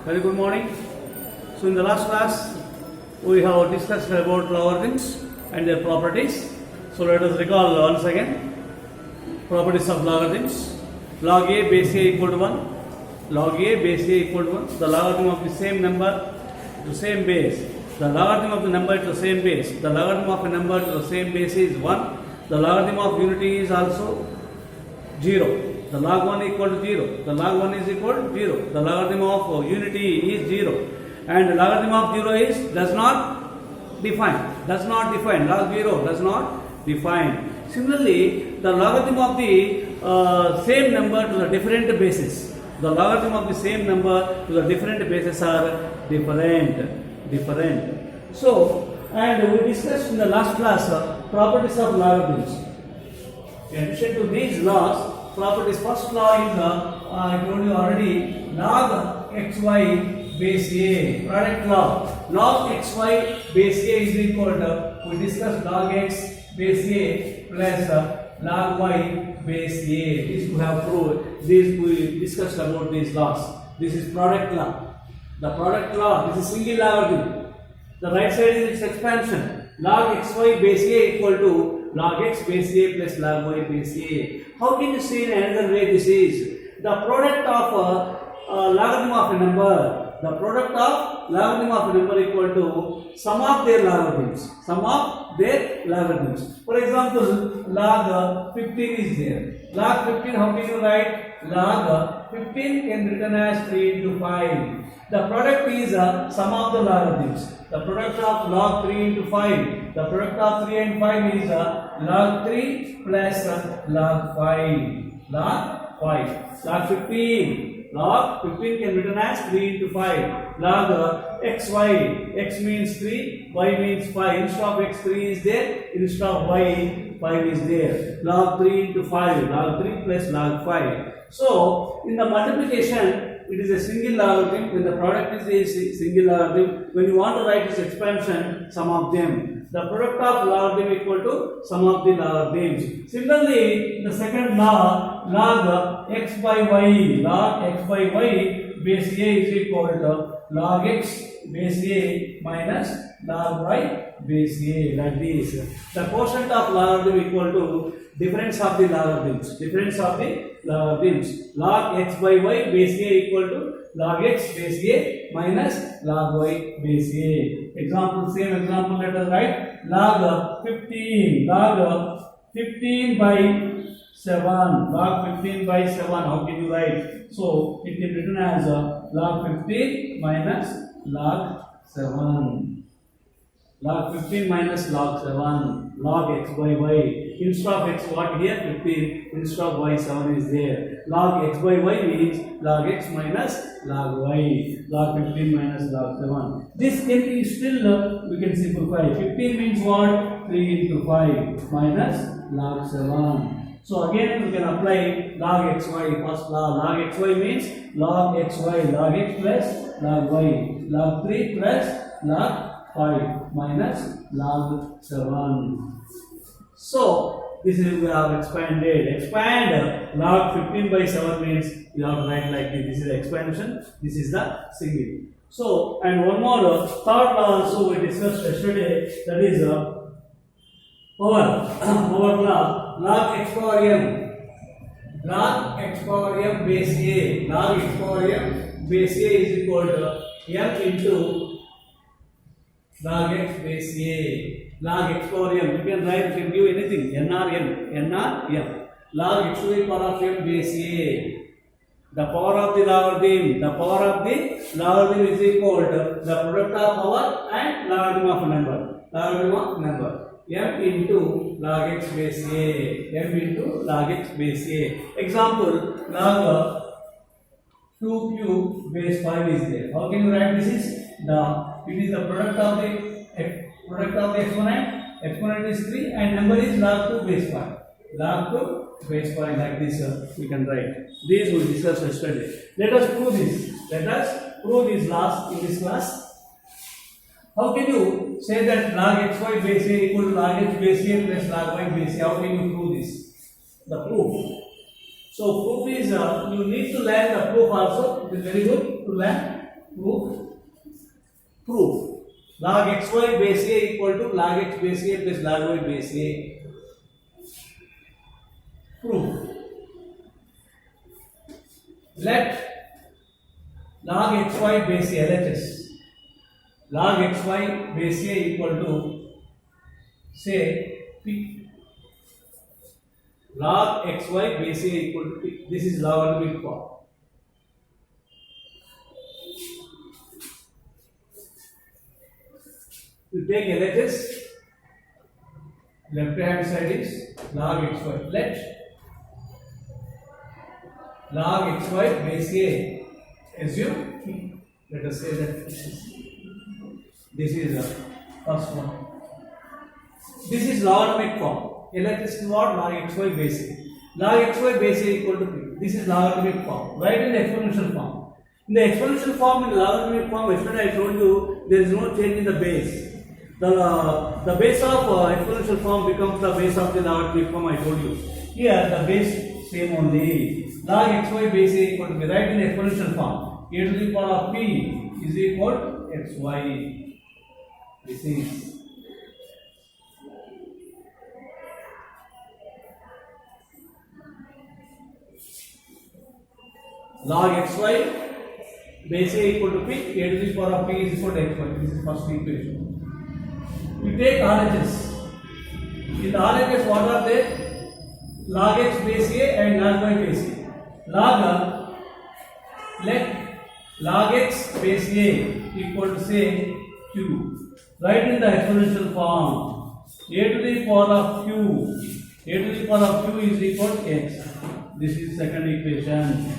Very good morning. So in the last class, we have discussed about logarithms and their properties. So let us recall once again. Properties of logarithms. Log a base a equal to 1. Log a base a equal to 1. The logarithm of the same number to the same base. The logarithm of the number to the same base. The logarithm of a number to the same base is 1. The logarithm of unity is also 0. The log 1 equal to 0. The log 1 is equal to 0. The logarithm of unity is 0. And the logarithm of 0 is does not define. Does not define. Log 0 does not define. Similarly, the logarithm of the same number to the different bases. The logarithm of the same number to the different bases are different. So, and we discussed in the last class properties of logarithms. In addition to these laws, properties, first law is I told you already, log xy base a, product law. Log xy base a is equal to, we discussed log x base a plus log y base a. This we have proved, this we discussed about these laws. This is product law. The product law, this is single logarithm. The right side is its expansion. Log xy base a equal to log x base a plus log y base a. How can you say in another way this is? The product of logarithm of a number. The product of logarithm of a number equal to sum of their logarithms. Sum of their logarithms. For example, log 15 is there. Log 15, how can you write? Log 15 can be written as 3 into 5. The product is sum of the logarithms. The product of log 3 into 5. The product of 3 and 5 is log 3 plus log 5. Log 5. Log 15. Log 15 can be written as 3 into 5. Log xy. X means 3, y means 5. Instead of x, 3 is there. Instead of y, 5 is there. Log 3 into 5. Log 3 plus log 5. So, in the multiplication, it is a single logarithm. When the product is a single logarithm, when you want to write its expansion, sum of them. The product of logarithm equal to sum of the logarithms. Similarly, the second law, log x by y. Log x by y base a is equal to log x base a minus log y base a, like this. The quotient of logarithm equal to difference of the logarithms. Difference of the logarithms. Log x by y base a equal to log x base a minus log y base a. Example, same example, let us write log 15. Log 15 by 7. Log 15 by 7. How can you write? So it can be written as log 15 minus log 7. Log 15 minus log 7. Log x by y. Instead of x, what here? 15. Instead of y, 7 is there. Log x by y means log x minus log y. Log 15 minus log 7. This can be still, we can simplify. 15 means what? 3 into 5 minus log 7. So again, we can apply log xy. First law, log xy means log xy. Log x plus log y. Log 3 plus log 5 minus log 7. So, this is we have expanded. Expand log 15 by 7 means you have to write like this. This is the expansion. This is the single. So, and one more third law also we discussed yesterday. That is power law. Log x power m. Log x power m base a. Log x power m base a is equal to m into log x base a. Log x power m, you can write, you can give anything, n or m. Log x to the power of m base a. The power of the logarithm is equal to the product of power and logarithm of number. Logarithm of number. M into log x base a. M into log x base a. Example, log 2 cube base 5 is there. How can you write this? It is the product of the exponent. Exponent is 3 and number is log 2 base 5. Log 2 base 5, like this we can write. These we discussed yesterday. Let us prove this. Let us prove these laws in this class. How can you say that log xy base a equal to log x base a plus log y base a? How can you prove this? The proof. So proof is, you need to learn the proof also. It is very good to learn. Proof. Log xy base a equal to log x base a plus log y base a. Proof. Let log xy base a, LHS, log xy base a equal to, say, p. Log xy base a equal to p. This is logarithmic form. You take LHS, left hand side is log xy. Let log xy base a, assume p. Let us say that this is the first one. This is logarithmic form. LHS is what? Log xy base a. Log xy base a equal to p. This is logarithmic form. Write in the exponential form. In the exponential form, in the logarithmic form, yesterday I told you there is no change in the base. The base of exponential form becomes the base of the logarithmic form, I told you. Here the base same only. Log xy base a equal to p. Write in the exponential form. A to the power of p is equal to xy. This is log xy base a equal to p. A to the power of p is equal to xy. This is first equation. We take RHS. In the RHS, what are they? Log x base a and log y base a. Let log x base a equal to, say, q. Write in the exponential form. A to the power of q. A to the power of q is equal to x. This is second equation.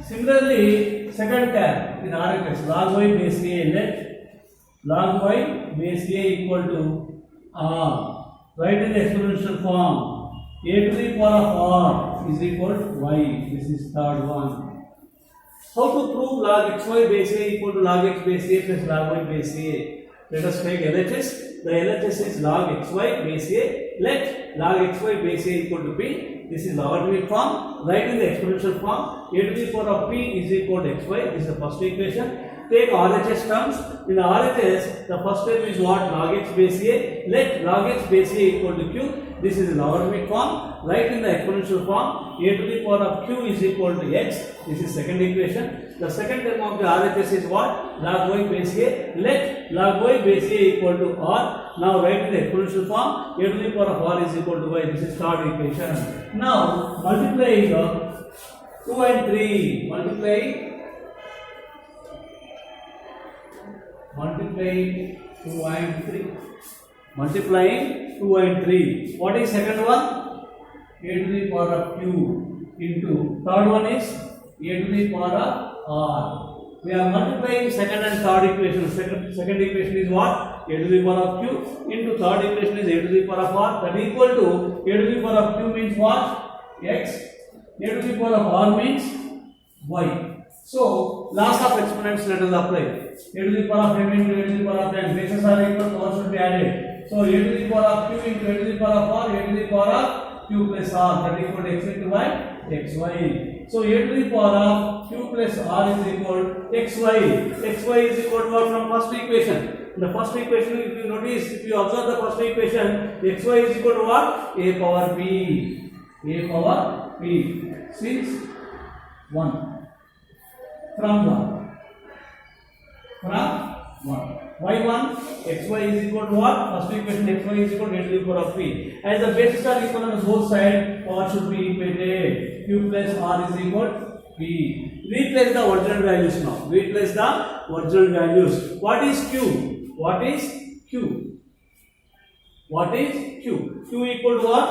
Similarly, second term in RHS, log y base a, let log y base a equal to r. Write in the exponential form. A to the power of r is equal to y. This is third one. How to prove log xy base a equal to log x base a plus log y base a? Let us take LHS. The LHS is log xy base a. Let log xy base a equal to p. This is logarithmic form. Write in the exponential form. A to the power of p is equal to xy. This is the first equation. Take RHS terms. In the RHS, the first term is what? Log x base a. Let log x base a equal to q. This is logarithmic form. Write in the exponential form. A to the power of q is equal to x. This is second equation. The second term of the RHS is what? Log y base a. Let log y base a equal to r. Now write in the exponential form. A to the power of r is equal to y. This is third equation. Now multiply 2 and 3. Multiply 2 and 3. Multiplying 2 and 3. What is second one? A to the power of q into third one is a to the power of r. We are multiplying second and third equation. Second equation is what? A to the power of q into third equation is a to the power of r. That equal to a to the power of q means what? X. A to the power of r means y. So, laws of exponents let us apply. A to the power of m into a to the power of n. Bases are equal, power should be added. So, a to the power of q into a to the power of r, a to the power of q plus r. That equal to x into y, xy. So, a to the power of q plus r is equal to xy. Xy is equal to what from first equation? In the first equation, if you notice, if you observe the first equation, xy is equal to what? A power p. A power p. Since 1. From 1. From 1. Y1, xy is equal to what? First equation xy is equal to a to the power of p. As the bases are equal on both sides, power should be equated. Q plus r is equal to p. Replace the original values now. Replace the original values. What is q? What is q? What is q? Q equal to what?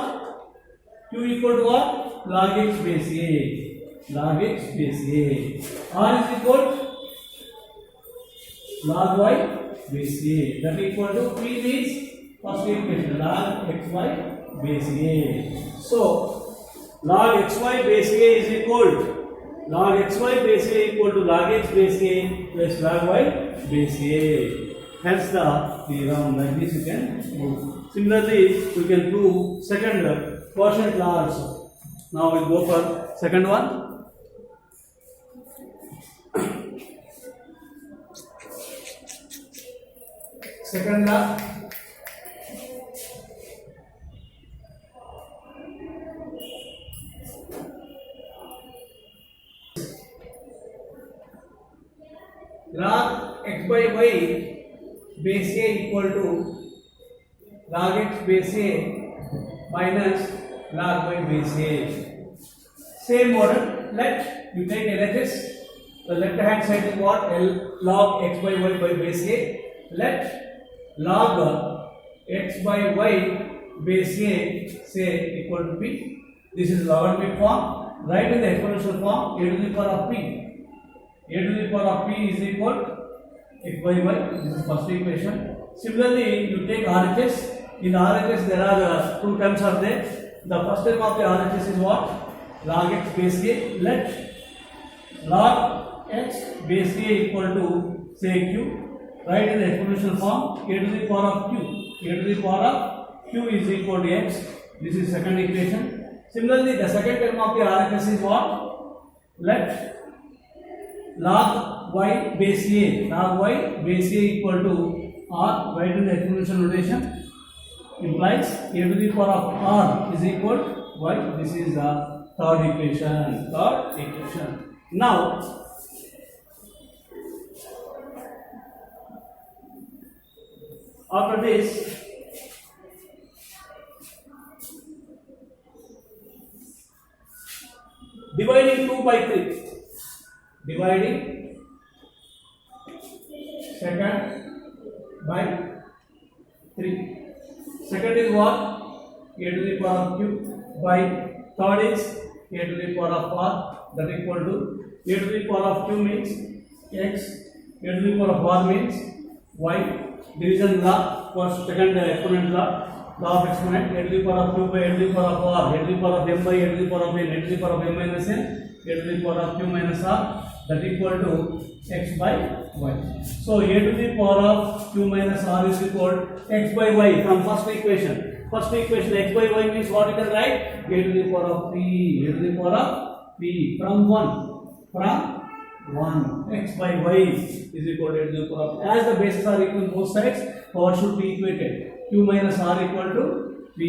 Q equal to what? Log x base a. Log x base a. R is equal to log y base a. That equal to p means first equation log xy base a. So log xy base a is equal to log xy base a equal to log x base a plus log y base a. Hence the theorem. Like this you can prove. Similarly, we can prove second quotient law also. Now we will go for second one. second law, log x by y base a equal to log x base a minus log y base a. Same model. Let you take LHS. The left hand side is what? Log x by y by base a. Let log x by y base a say equal to p. This is logarithmic form. Write in the exponential form a to the power of p. A to the power of p is equal x by y. This is first equation. Similarly, you take RHS. In RHS there are two terms are there. The first term of the RHS is what? Log x base a. Let log x base a equal to say q. Write in the exponential form a to the power of q. A to the power of q is equal to x. This is second equation. Similarly, the second term of the RHS is what? Let log y base a. Log y base a equal to r. Write in the exponential notation. Implies a to the power of r is equal to y. This is the third equation. Now, after this, dividing 2 by 3. Dividing second by 3. Second is what? A to the power of q by third is a to the power of r, that equal to a to the power of q means x, a to the power of r means y. Division law, first second exponent law of exponent, a to the power of q by a to the power of r, a to the power of m by a to the power of n, a to the power of m minus n, a to the power of q minus r, that equal to x by y. So a to the power of q minus r is equal to x by y from first equation. First equation x by y means what you can write? A to the power of p, a to the power of p from 1 x by y is equal to a to the power of, as the bases are equal on both sides, power should be equated. Q minus r equal to p.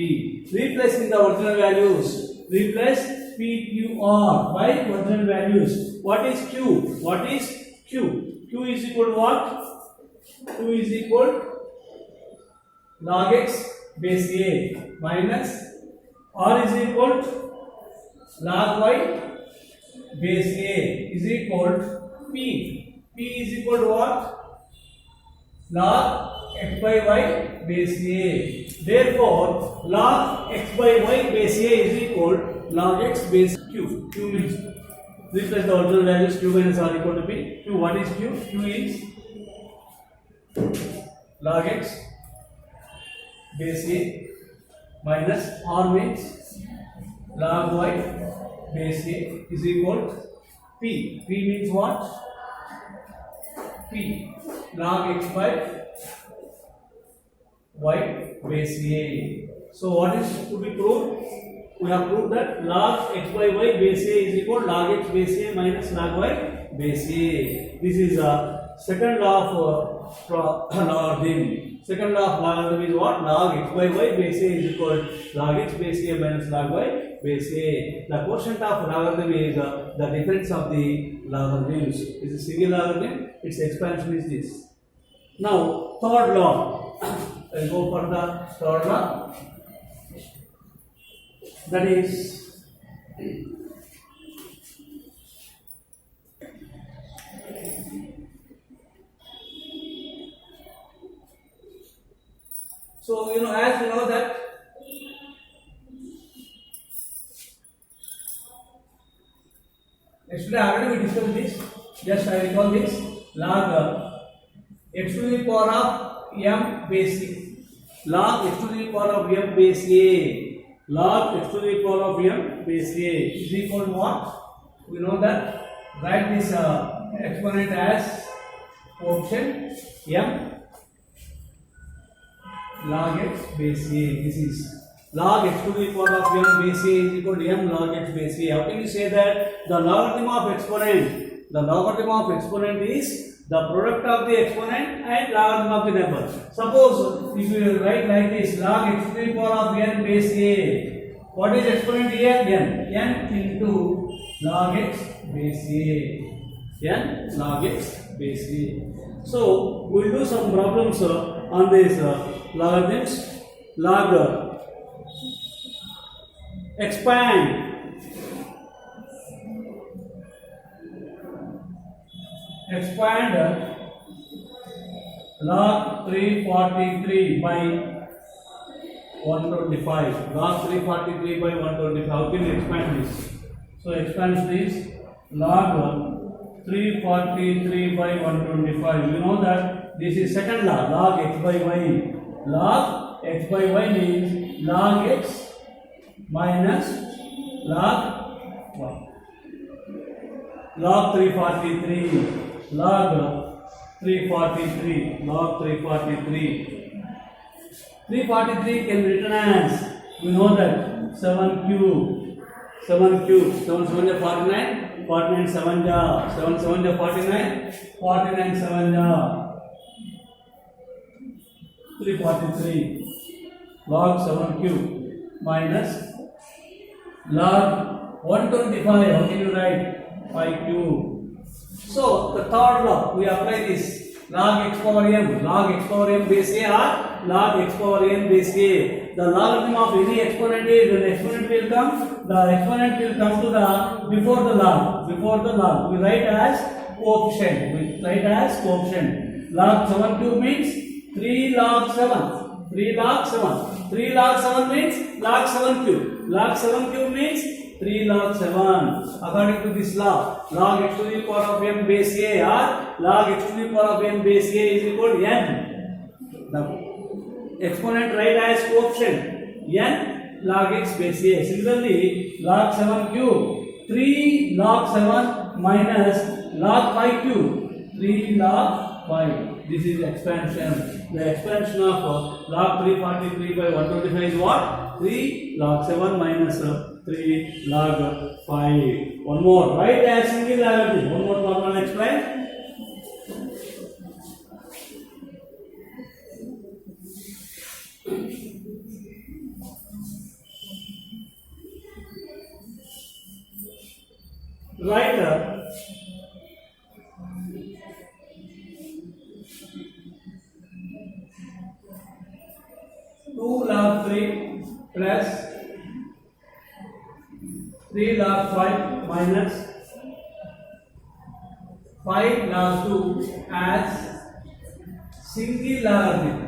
Replacing the original values. Replace p q r by original values. What is q? What is q? Q is equal to what? Q is equal to log x base a minus r is equal to log y base a is equal to p. P is equal to what? Log x by y base a. Therefore, log x by y base a is equal to log x base q. Q means replace the original values q minus r equal to p. Q, what is q? Q is log x base a minus r means log y base a is equal to p. P means what? P log x by y base a. So what is to be proved? We have proved that log x by y base a is equal to log x base a minus log y base a. This is a second law of logarithm. Second law of logarithm is what? Log x by y base a is equal to log x base a minus log y base a. The quotient of logarithm is the difference of the logarithms. It's a single logarithm. Its expansion is this. Now, third law. I'll go for the third law. That is so as we know that yesterday already we discussed this. Just I recall this. Log x to the power of m base a. Log x to the power of m base a. Log x to the power of m base a is equal to what? We know that. Write this exponent as coefficient m log x base a. This is log x to the power of m base a is equal to m log x base a. How can you say that? The logarithm of exponent is the product of the exponent and logarithm of the number. Suppose if you write like this, log x to the power of n base a. What is exponent here? N. N into log x base a. N log x base a. So we'll do some problems on this logarithms. Log expand. Expand log 343 by 125. Log 343 by 125. How can you expand this? So expand this log 343 by 125. You know that this is second law, log x by y. Log x by y means log x minus log y. Log 343. Log 343. Log 343. 343 can be written as, we know that 7 cube. 7 cube. 7 7 ja 49. 49 7 ja. 7 7 ja 49. 49 7 ja. 343. Log 7 cube minus log 125. How can you write? 5 cube. So the third law, we apply this log x power m, log x power m base a or log x power n base a. The logarithm of any exponent is, when exponent will come, the exponent will come to the before the log. We write as coefficient. Log 7 cube means 3 log 7. 3 log 7. 3 log 7 means log 7 cube. Log 7 cube means 3 log 7. According to this law, log x to the power of m base a or log x to the power of m base a is equal to n. The exponent write as coefficient n log x base a. Similarly, log 7 cube, 3 log 7 minus log 5 cube, 3 log 5. This is expansion. The expansion of log 343 by 125 is what? 3 log 7 minus 3 log 5. One more. Write as single logarithm. One more problem explain. Write 2 log 3 plus 3 log 5 minus 5 log 2 as single logarithm.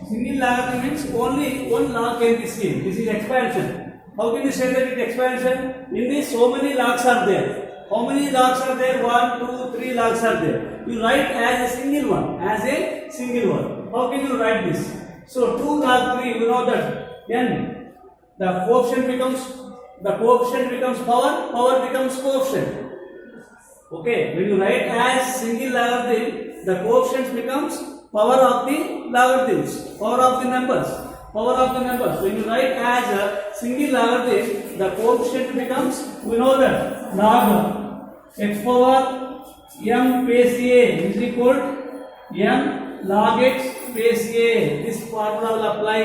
Single logarithm means only one log can be seen. This is expansion. How can you say that it expansion? In this, so many logs are there. How many logs are there? 1, 2, 3 logs are there. You write as a single one. How can you write this? So 2 log 3, you know that n, the coefficient becomes power becomes coefficient. Okay, when you write as single logarithm, the coefficient becomes power of the logarithms, power of the numbers. When you write as a single logarithm, the coefficient becomes, we know that log x power m base a is equal to m log x base a. This formula will apply.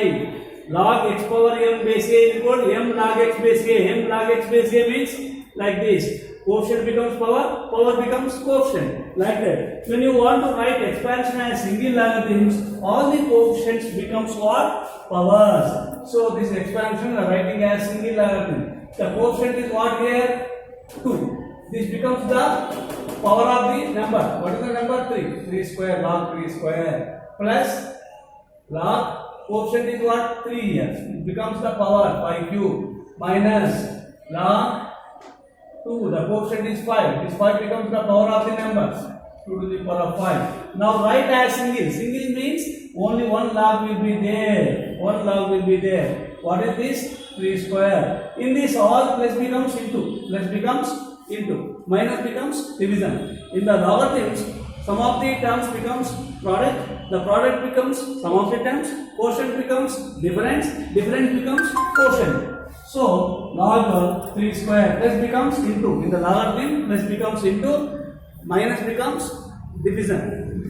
Log x power m base a is equal to m log x base a. M log x base a means like this. Coefficient becomes power becomes coefficient. Like that. When you want to write expansion as single logarithms, all the coefficients becomes what? Powers. So this expansion are writing as single logarithm. The coefficient is what here? 2. This becomes the power of the number. What is the number? 3. 3 square, log 3 square. Plus log coefficient is what? 3 here. It becomes the power 5 cube. Minus log 2. The coefficient is 5. This 5 becomes the power of the numbers. 2 to the power of 5. Now write as single. Single means only one log will be there. What is this? 3 square. In this all plus becomes into. Minus becomes division. In the logarithms, sum of the terms becomes product. The product becomes sum of the terms. Quotient becomes difference. Difference becomes quotient. So log 3 square plus becomes into, in the logarithm plus becomes into, minus becomes division.